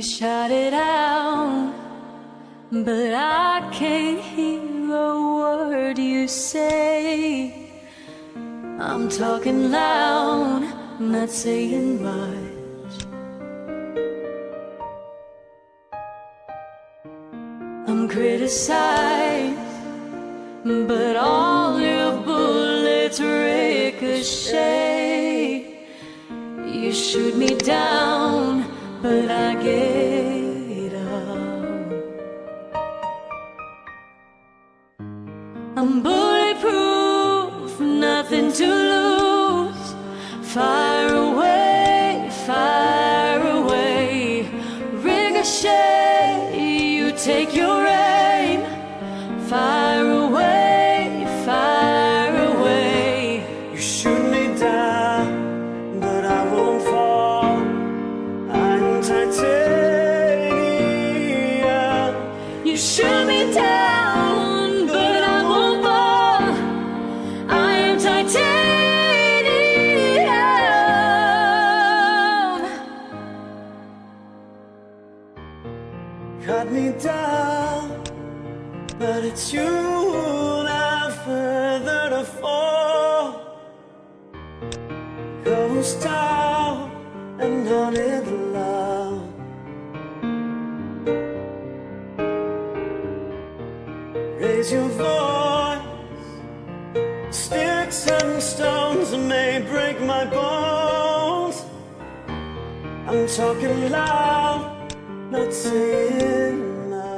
You shout it out, but I can't hear a word you say. I'm talking loud, not saying much. I'm criticized, but all your bullets ricochet. You shoot me down, but I get up. I'm bulletproof, nothing to lose. Fire away, ricochet, you take your aim. Fire away, you shoot me down, but I won't fall. I'm titanium. You shoot me down, but I won't fall. I am titanium. Cut me down, but it's you that further to fall. Ghost town and haunted love. Raise your voice. Sticks and stones may break my bones. I'm talking loud, not saying much.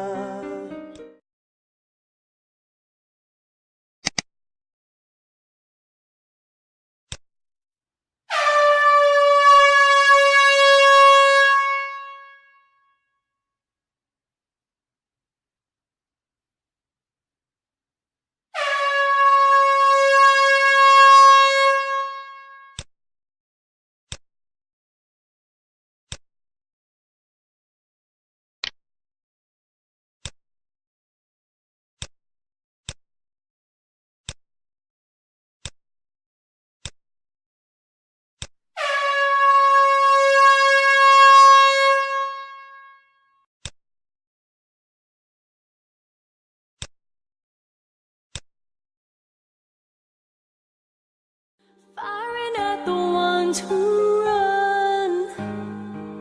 Firing at the ones who run.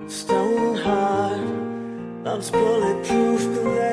Stone heart, love's bulletproof glass.